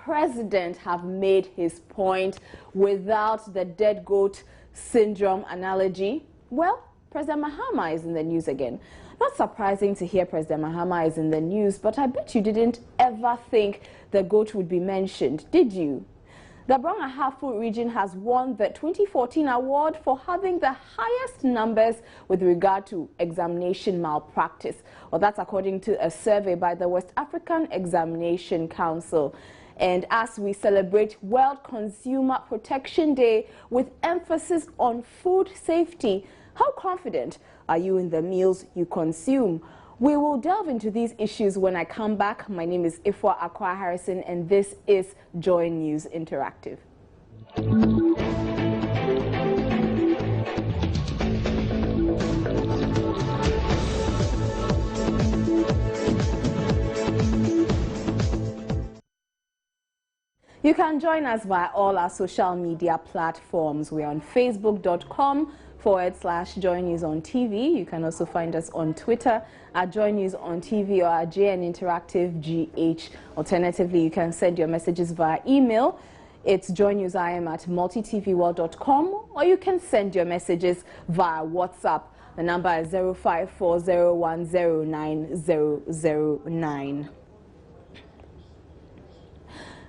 president have made his point without the dead goat syndrome analogy? Well, President Mahama is in the news again. Not surprising to hear President Mahama is in the news, but I bet you didn't ever think the goat would be mentioned, did you? The Brong-Ahafo region has won the 2014 award for having the highest numbers with regard to examination malpractice. Well, that's according to a survey by the West African Examination Council. And as we celebrate World Consumer Protection Day with emphasis on food safety, how confident are you in the meals you consume? We will delve into these issues when I come back. My name is Ifwa Akwa Harrison, and this is Joy News Interactive. You can join us via all our social media platforms. We're on facebook.com/Joy News on TV. You can also find us on Twitter at Joy News on TV or at JN Interactive GH. Alternatively, you can send your messages via email. It's joynewsim@multitvworld.com, or you can send your messages via WhatsApp. The number is 0540109009.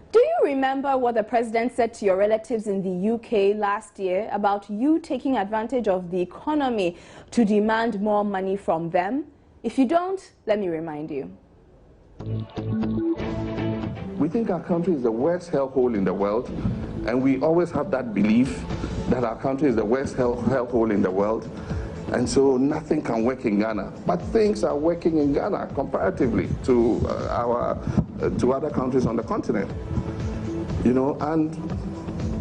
Do you remember what the president said to your relatives in the UK last year about you taking advantage of the economy to demand more money from them? If you don't, let me remind you. We think our country is the worst hellhole in the world, and we always have that belief that our country is the worst hellhole in the world, and so nothing can work in Ghana. But things are working in Ghana comparatively to other countries on the continent. You know, and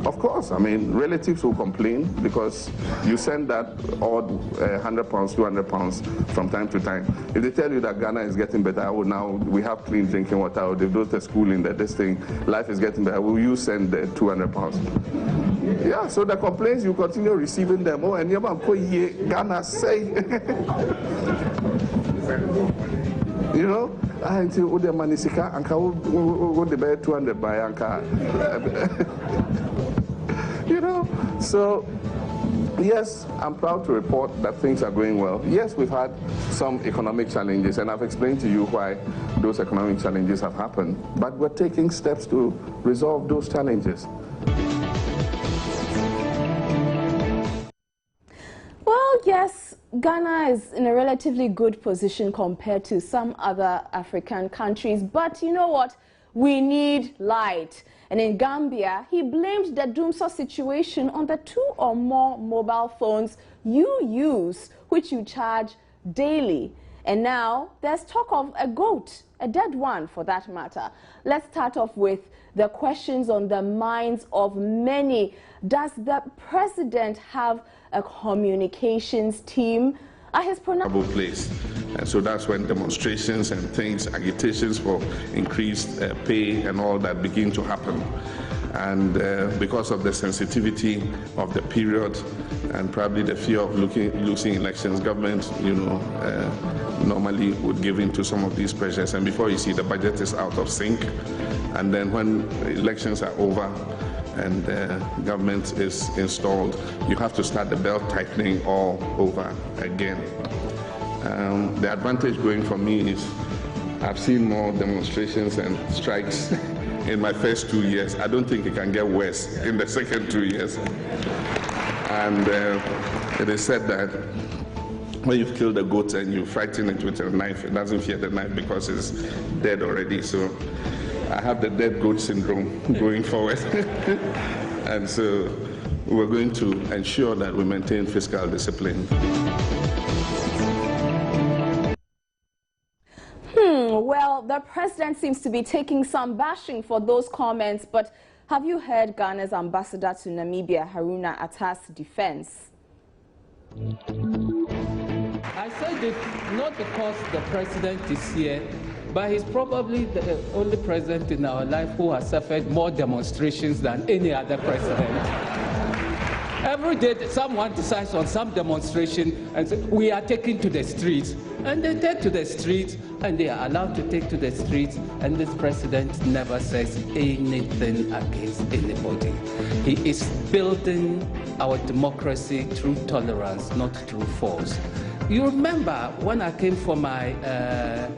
of course, I mean, relatives will complain because you send that odd £100, £200 from time to time. If they tell you that Ghana is getting better, oh, now we have clean drinking water, or they've built a school in this thing, life is getting better, will you send the £200? Yeah, so the complaints, you continue receiving them. Oh, and Ghana say, you know, until the manisika and what the bear 200 by anka. You know, so yes, I'm proud to report that things are going well. Yes, we've had some economic challenges, and I've explained to you why those economic challenges have happened. But we're taking steps to resolve those challenges. Well, yes, Ghana is in a relatively good position compared to some other African countries. But you know what? We need light. And in Gambia, he blamed the doomsday situation on the 2 or more mobile phones you use, which you charge daily. And now there's talk of a goat, a dead one for that matter. Let's start off with the questions on the minds of many. Does the president have a communications team? His place. And so that's when demonstrations and things, agitations for increased pay and all that begin to happen. And because of the sensitivity of the period and probably the fear of losing elections, government, you know, normally would give in to some of these pressures. And before you see, the budget is out of sync. And then when elections are over and government is installed, you have to start the belt tightening all over again. The advantage going for me is I've seen more demonstrations and strikes in my first 2 years. I don't think it can get worse in the second 2 years. And it is said that when you've killed a goat and you frighten it with a knife, it doesn't fear the knife because it's dead already. So I have the dead goat syndrome going forward. And so we're going to ensure that we maintain fiscal discipline. Well, the president seems to be taking some bashing for those comments, but have you heard Ghana's ambassador to Namibia, Haruna Attah's defense? I said it not because the president is here, but he's probably the only president in our life who has suffered more demonstrations than any other president. Every day someone decides on some demonstration and says, we are taking to the streets. And they take to the streets, and they are allowed to take to the streets, and this president never says anything against anybody. He is building our democracy through tolerance, not through force. You remember when I came for my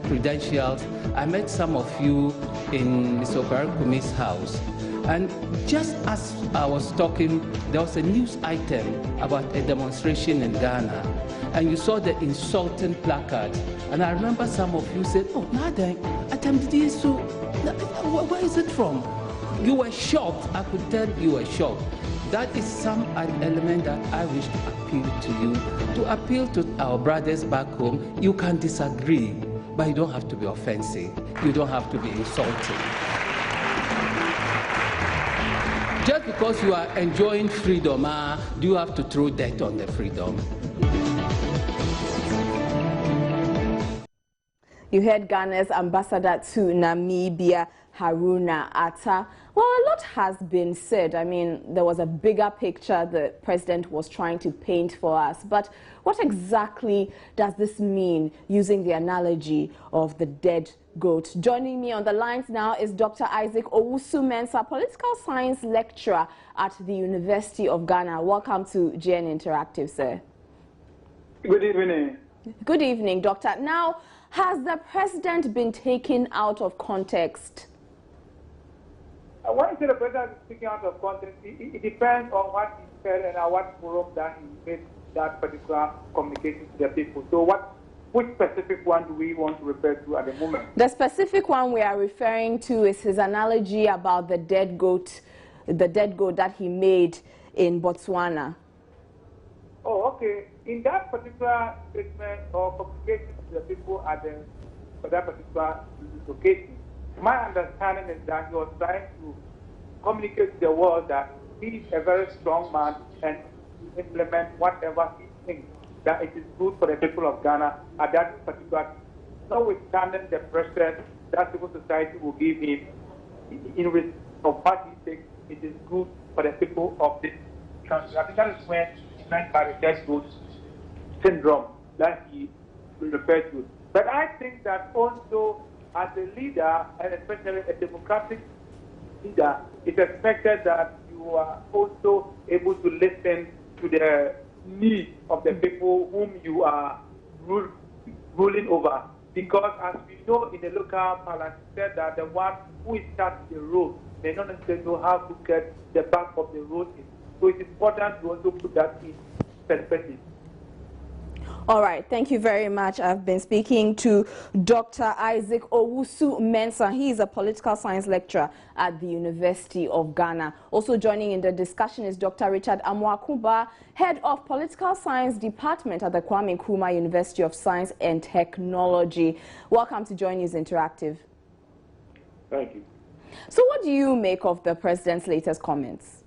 credentials, I met some of you in Mr. Okume's house. And just as I was talking, there was a news item about a demonstration in Ghana. And you saw the insulting placard. And I remember some of you said, oh, Nada, where is it from? You were shocked. I could tell you were shocked. That is an element that I wish to appeal to you, to appeal to our brothers back home. You can disagree, but you don't have to be offensive. You don't have to be insulting. Just because you are enjoying freedom, do you have to throw dirt on the freedom? You heard Ghana's ambassador to Namibia, Haruna Atta. Well, a lot has been said. I mean, there was a bigger picture the president was trying to paint for us. But what exactly does this mean, using the analogy of the dead goat? Joining me on the lines now is Dr. Isaac Owusu-Mensah, political science lecturer at the University of Ghana. Welcome to GN Interactive, sir. Good evening. Good evening, doctor. Now, has the president been taken out of context? When you say the president is taken out of context, it depends on what he said and at what forum that he made that particular communication to the people. So which specific one do we want to refer to at the moment? The specific one we are referring to is his analogy about the dead goat that he made in Botswana. Oh, okay. In that particular statement or communication to the people for that particular location, my understanding is that he was trying to communicate to the world that he is a very strong man and to implement whatever he thinks that it is good for the people of Ghana at that particular time. Notwithstanding the pressure that civil society will give him in respect of what he thinks it is good for the people of this country. I think that is when he meant by the dead goat syndrome that he referred to. But I think that also as a leader, and especially a democratic leader, it's expected that you are also able to listen to the needs of the people whom you are ruling over. Because as we know in the local parliament, said that the one who is starting the road may not necessarily know how to get the back of the road in. So it's important to also put that in perspective. All right, thank you very much. I've been speaking to Dr. Isaac Owusu-Mensah. He is a political science lecturer at the University of Ghana. Also joining in the discussion is Dr. Richard Amwakuba, head of political science department at the Kwame Nkrumah University of Science and Technology. Welcome to Join News Interactive. Thank you. So what do you make of the president's latest comments?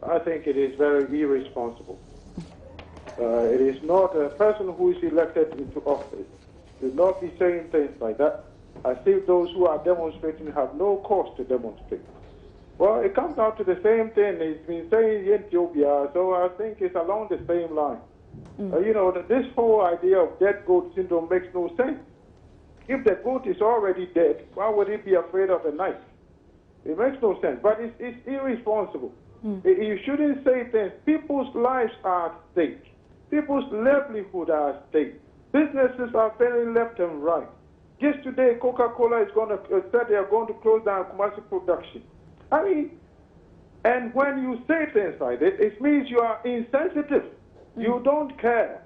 I think it is very irresponsible. It is not a person who is elected into office should not be saying things like that, as if those who are demonstrating have no cause to demonstrate. Well, it comes down to the same thing. He's been saying in Ethiopia, so I think it's along the same line. You know, this whole idea of dead goat syndrome makes no sense. If the goat is already dead, why would he be afraid of a knife? It makes no sense, but it's irresponsible. You shouldn't say things. People's lives are at stake. People's livelihood are at stake. Businesses are failing left and right. Just today, Coca-Cola is going to said they are going to close down commercial production. I mean, and when you say things like that, it means you are insensitive. You don't care.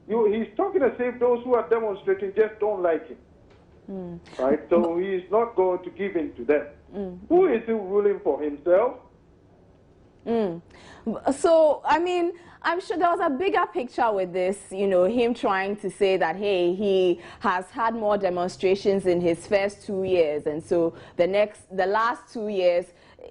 He's talking as if those who are demonstrating just don't like him. Right? So he's not going to give in to them. Who is he ruling for himself? So, I mean, I'm sure there was a bigger picture with this, you know, him trying to say that, hey, he has had more demonstrations in his first 2 years. And so the last 2 years,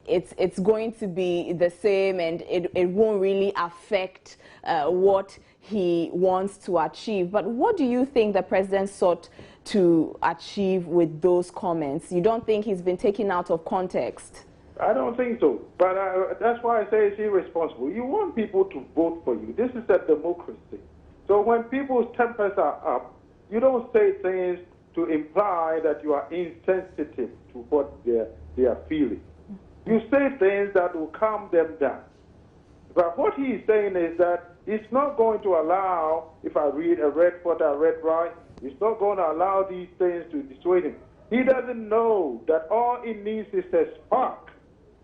it's going to be the same, and it won't really affect what he wants to achieve. But what do you think the president sought to achieve with those comments? You don't think he's been taken out of context? I don't think so. But that's why I say it's irresponsible. You want people to vote for you. This is a democracy. So when people's tempers are up, you don't say things to imply that you are insensitive to what they are feeling. You say things that will calm them down. But what he is saying is that it's not going to allow, if I read a red what I read right, it's not going to allow these things to dissuade him. He doesn't know that all it needs is a spark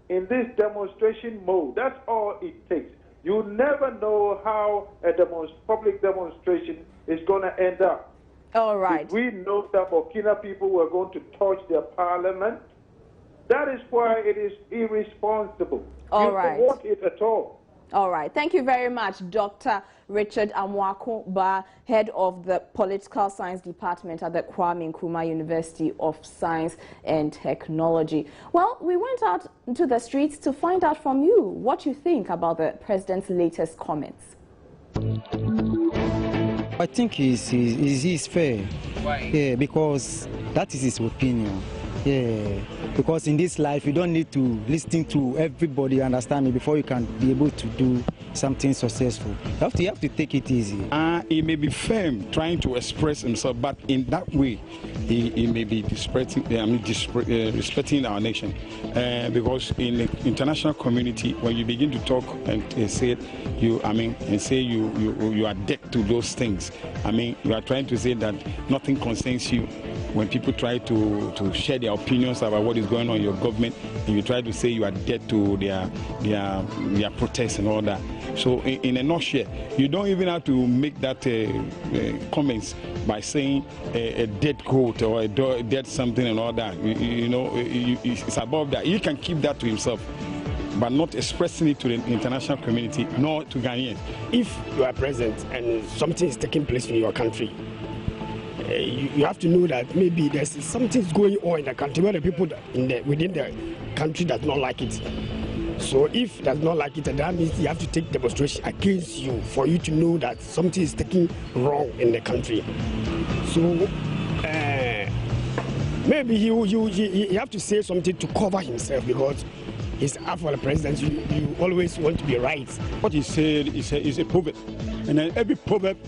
in this demonstration mode. That's all it takes. You never know how a public demonstration is going to end up. All right. If we know that Burkina people were going to torch their parliament, that is why it is irresponsible. All you right. don't want it at all. All right. Thank you very much, Dr. Richard Amwako-Ba, head of the Political Science Department at the Kwame Nkrumah University of Science and Technology. Well, we went out into the streets to find out from you what you think about the president's latest comments. I think he's fair. Why? Yeah, because that is his opinion. Yeah, because in this life you don't need to listen to everybody, understand me, before you can be able to do something successful. You have to take it easy. He may be firm, trying to express himself, but in that way, he may be respecting our nation. Because in the international community, when you begin to talk and say you are dead to those things, you are trying to say that nothing concerns you. When people try to share their opinions about what is going on in your government, and you try to say you are dead to their protests and all that. So in a nutshell, you don't even have to make that comments by saying a dead goat or a dead something and all that. It's above that. You can keep that to himself, but not expressing it to the international community, nor to Ghanaians. If you are president and something is taking place in your country, you have to know that maybe there's something going on in the country where the people within the country does not like it. So if does not like it, that means you have to take demonstration against you for you to know that something is taking wrong in the country. So maybe you have to say something to cover himself, because he's up for the president. You always want to be right. What he said is a proverb, and then every proverb,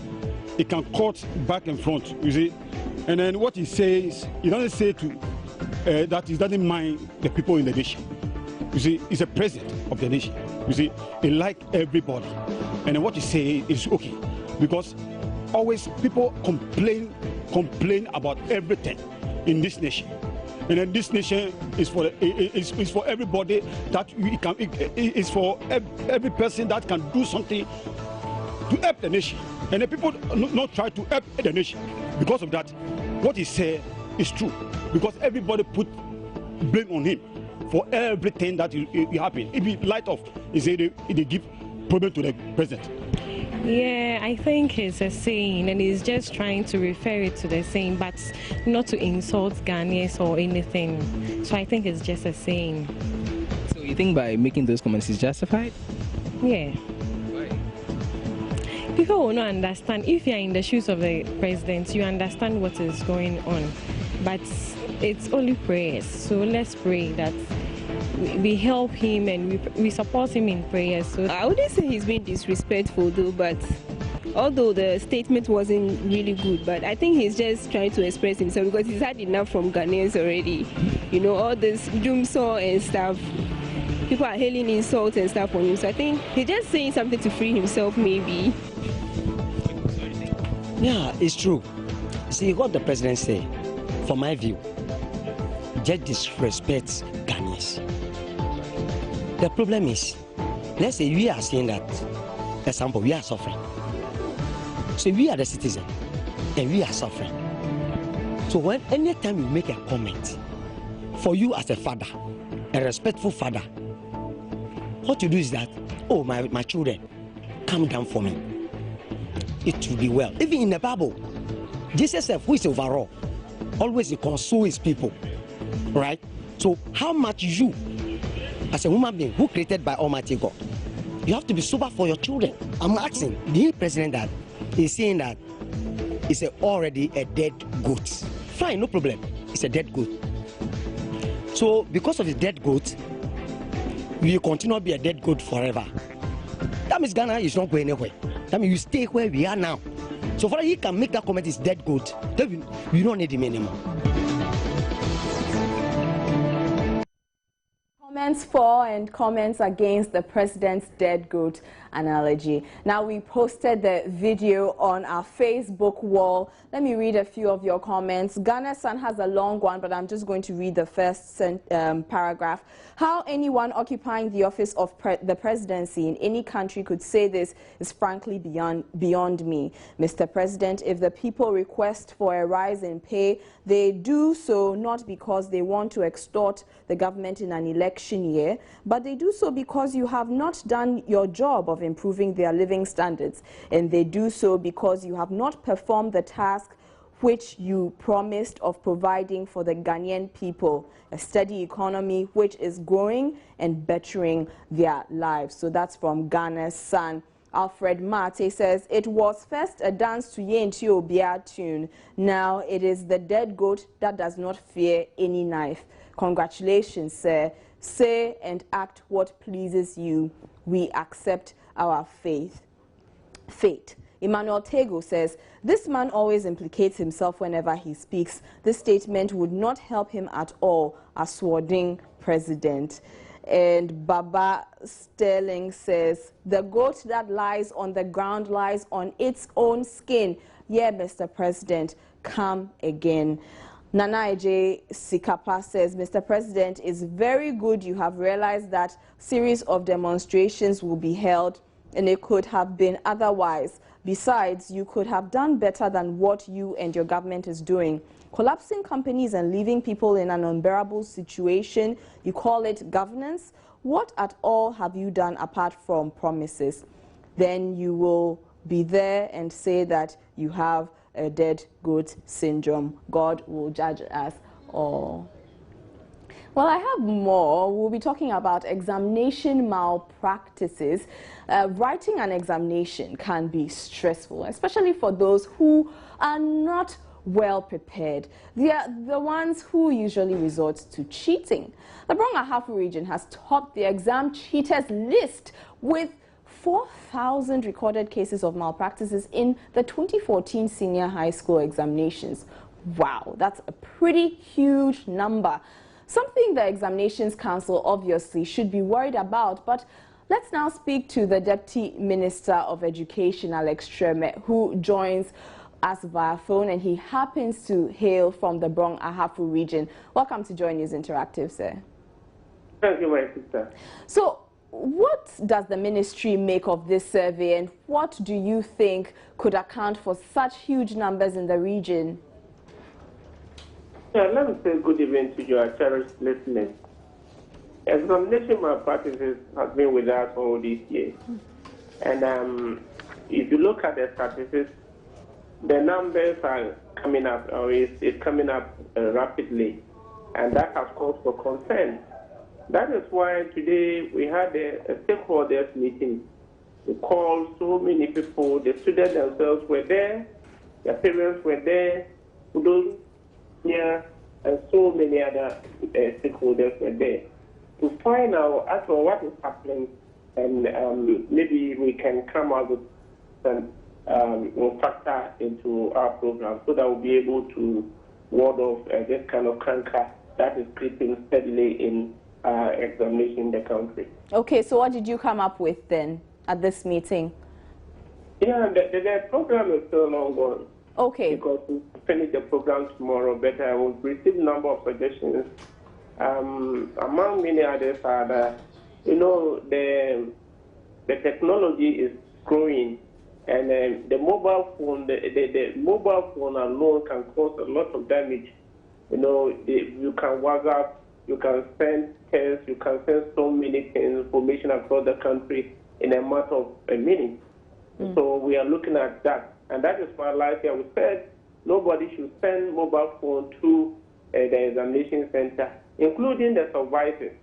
it can cut back and front, you see. And then what he says, he doesn't say that he doesn't mind the people in the nation. You see, he's a president of the nation. You see, he likes everybody. And then what he says is okay, because always people complain about everything in this nation. And then this nation is for everybody, that it's for every person that can do something to help the nation. And the people not try to help the nation. Because of that, what he said is true. Because everybody put blame on him for everything that happened. If he light off, he said they give problem to the president. Yeah, I think it's a saying, and he's just trying to refer it to the saying, but not to insult Ghanaians or anything. So I think it's just a saying. So you think by making those comments is justified? Yeah. People will not understand. If you're in the shoes of the president, you understand what is going on. But it's only prayers. So let's pray that we help him and we support him in prayers. So I wouldn't say he's being disrespectful though, but although the statement wasn't really good, but I think he's just trying to express himself because he's had enough from Ghanaians already. You know, all this doom saw and stuff. People are hailing insults and stuff on him. So I think he's just saying something to free himself, maybe. Yeah, it's true. See, what the president said, from my view, just disrespects Ghanaians. The problem is, let's say we are saying that, example, we are suffering. So we are the citizen, and we are suffering. So when anytime you make a comment, for you as a father, a respectful father, what you do is that, oh, my children, calm down for me. It will be well. Even in the Bible, Jesus, who is overall, always console his people, right? So how much you, as a human being who created by Almighty God, you have to be sober for your children. I'm asking the president that he's saying that it's already a dead goat. Fine, no problem. It's a dead goat. So because of the dead goat, we continue to be a dead goat forever. That means Ghana is not going anywhere. That means you stay where we are now. So far he can make that comment is dead goat, then we don't need him anymore. Comments for and comments against the president's dead goat analogy. Now, we posted the video on our Facebook wall. Let me read a few of your comments. Ghana Sun has a long one, but I'm just going to read the first paragraph. How anyone occupying the office of the presidency in any country could say this is frankly beyond me. Mr. President, if the people request for a rise in pay, they do so not because they want to extort the government in an election year, but they do so because you have not done your job of improving their living standards, and they do so because you have not performed the task which you promised of providing for the Ghanaian people, a steady economy which is growing and bettering their lives. So that's from Ghana's Sun. Alfred Mate says, it was first a dance to Yenti Obia tune. Now it is the dead goat that does not fear any knife. Congratulations, sir. Say and act what pleases you. We accept our fate. Emmanuel Tego says, this man always implicates himself whenever he speaks. This statement would not help him at all, a swording president. And Baba Sterling says, the goat that lies on the ground lies on its own skin. Yeah, Mr. President, come again. Nana Eje Sikapa says, Mr. President, it's very good you have realized that series of demonstrations will be held, and it could have been otherwise. Besides, you could have done better than what you and your government is doing. Collapsing companies and leaving people in an unbearable situation, you call it governance? What at all have you done apart from promises? Then you will be there and say that you have a dead goat syndrome. God will judge us all. Well, I have more. We'll be talking about examination malpractices. Writing an examination can be stressful, especially for those who are not well prepared. They are the ones who usually resort to cheating. The Brong Ahafo region has topped the exam cheaters list with 4,000 recorded cases of malpractices in the 2014 senior high school examinations. Wow, that's a pretty huge number. Something the Examinations Council obviously should be worried about, but let's now speak to the Deputy Minister of Education, Alex Treme, who joins us via phone, and he happens to hail from the Brong Ahafo region. Welcome to Joy News Interactive, sir. Thank you, my sister. So, what does the ministry make of this survey, and what do you think could account for such huge numbers in the region? Yeah, let me say good evening to your cherished listeners. Examination malpractices has been with us all these years. And if you look at the statistics, the numbers are coming up, or it's coming up rapidly, and that has caused for concern. That is why today we had a stakeholders meeting. We called so many people, the students themselves were there, their parents were there, those here, and so many other stakeholders were there to find out actually what is happening, and maybe we can come up with some factor into our program so that we'll be able to ward off this kind of cancer that is creeping steadily in examination in the country. Okay, so what did you come up with then at this meeting? Yeah, the program is still ongoing. Okay. Because we finish the program tomorrow, but I will receive a number of suggestions. Among many others are that, the technology is growing, and the mobile phone, the mobile phone alone can cause a lot of damage. You can WhatsApp, you can send tests, you can send so many things, information across the country in a matter of a minute. So we are looking at that. And that is why last year we said nobody should send mobile phone to the examination center, including the supervisors.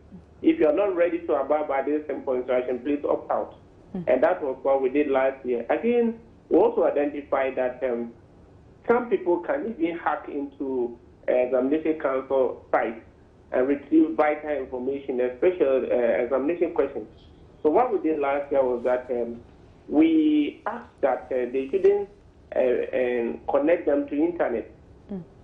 If you are not ready to abide by this simple instruction, please opt out. And that was what we did last year. Again, we also identified that some people can even hack into examination council sites and retrieve vital information, especially examination questions. So what we did last year was that we asked that they shouldn't connect them to internet.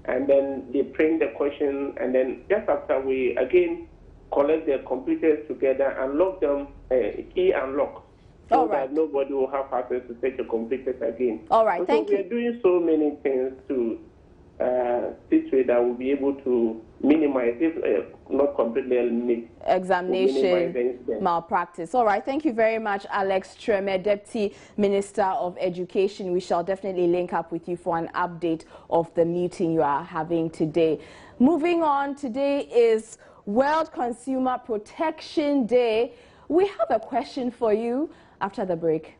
And then they print the question, and then just after we again collect the computers together and lock them, key and lock, so that nobody will have access to such a computers again. All right, thank you. So we are doing so many things to this way that we'll be able to minimize, if not completely eliminate, examination malpractice. All right, thank you very much, Alex Treme, Deputy Minister of Education. We shall definitely link up with you for an update of the meeting you are having today. Moving on, today is World Consumer Protection Day. We have a question for you after the break.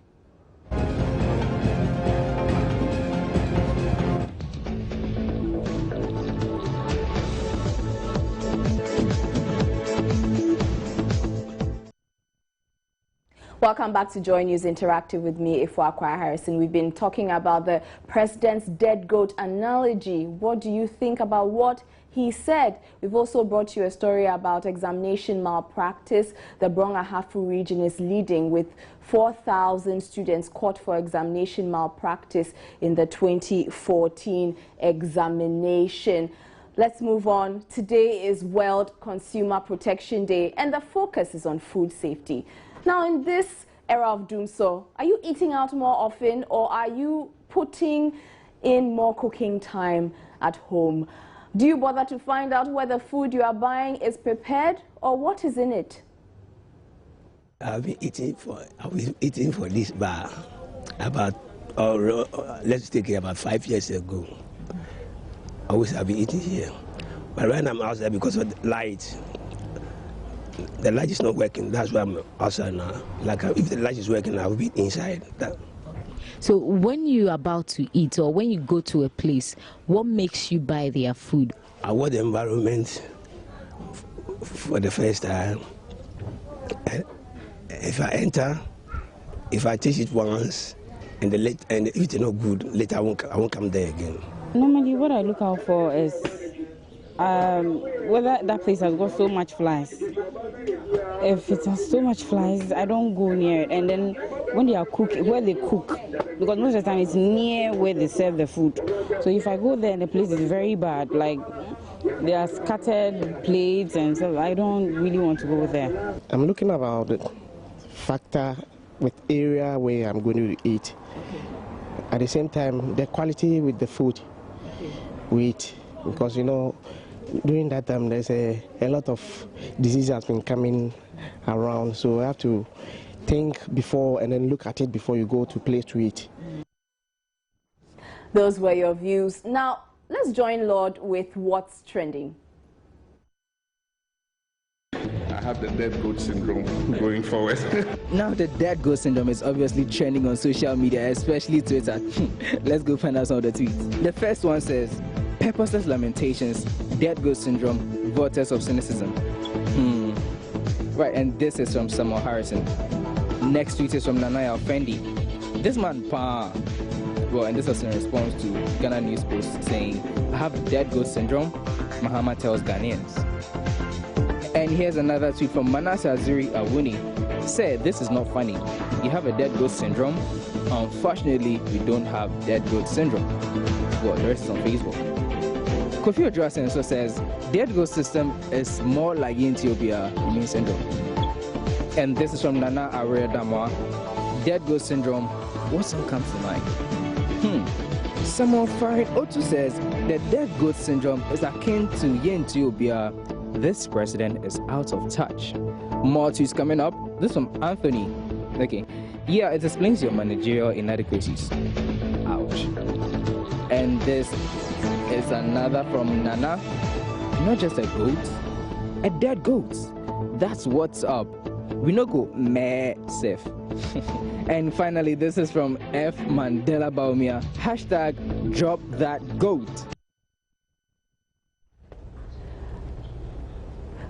Welcome back to Joy News Interactive with me, Ifwa Harrison. We've been talking about the president's dead goat analogy. What do you think about what he said? We've also brought you a story about examination malpractice. The Brong Ahafo region is leading with 4,000 students caught for examination malpractice in the 2014 examination. Let's move on. Today is World Consumer Protection Day, and the focus is on food safety. Now, in this era of doom so, are you eating out more often, or are you putting in more cooking time at home? Do you bother to find out where the food you are buying is prepared, or what is in it? I've been eating for this bar about, let's take it about 5 years ago. Always have been eating here. But when I'm outside, because of the light, the light is not working. That's why I'm outside now. Like if the light is working, I will be inside. So when you're about to eat or when you go to a place, what makes you buy their food? I want the environment for the first time. And if I enter, if I taste it once, and if it's not good, later I won't come there again. Normally, what I look out for is whether that place has got so much flies. If it has so much flies, I don't go near it. And then when they are cooking, where they cook, because most of the time it's near where they serve the food. So if I go there and the place is very bad, like there are scattered plates and stuff, I don't really want to go there. I'm looking about the factor with area where I'm going to eat. At the same time, the quality with the food we eat, because you know, during that time there's a lot of disease has been coming around, so I have to think before and then look at it before you go to place to eat. Those were your views. Now let's join Lord with what's trending. I have the dead goat syndrome going forward. Now the dead goat syndrome is obviously trending on social media, especially Twitter. Let's go find out some of the tweets. The first one says, purposeless lamentations, dead goat syndrome, vortex of cynicism. Right, and this is from Samuel Harrison. Next tweet is from Nanaya Fendi. This man, well, and this is in response to Ghana News Post saying, I have dead goat syndrome, Mahama tells Ghanaians. And here's another tweet from Manasseh Azuri Awuni. Said, this is not funny. You have a dead goat syndrome. Unfortunately, we don't have dead goat syndrome. Well, the rest is on Facebook. Kofi Odrasen also says, dead goat system is more like Ethiopia immune syndrome. And this is from Nana Aria Damwa. Dead goat syndrome, what song comes to mind? Samuel Farid Otu says, the dead goat syndrome is akin to Ethiopia. This president is out of touch. More tweets coming up. This from Anthony. Okay. Yeah, it explains your managerial inadequacies. Ouch. And this is another from Nana. Not just a goat, a dead goat. That's what's up. We no go meh safe. And finally, this is from F Mandela Baumia. Hashtag drop that goat.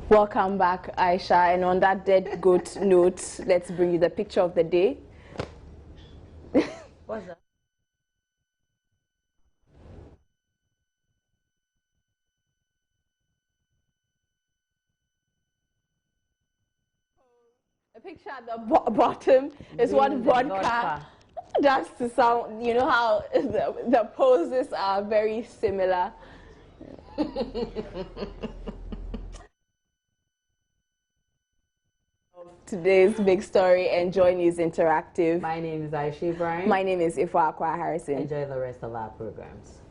Welcome back, Aisha. And on that dead goat note, let's bring you the picture of the day. What's that? picture at the bottom is what vodka does to some. You know how the poses are very similar. Today's big story, Enjoy News Interactive. My name is Aisha Ibrahim. My name is Ifwa Akwa Harrison. Enjoy the rest of our programs.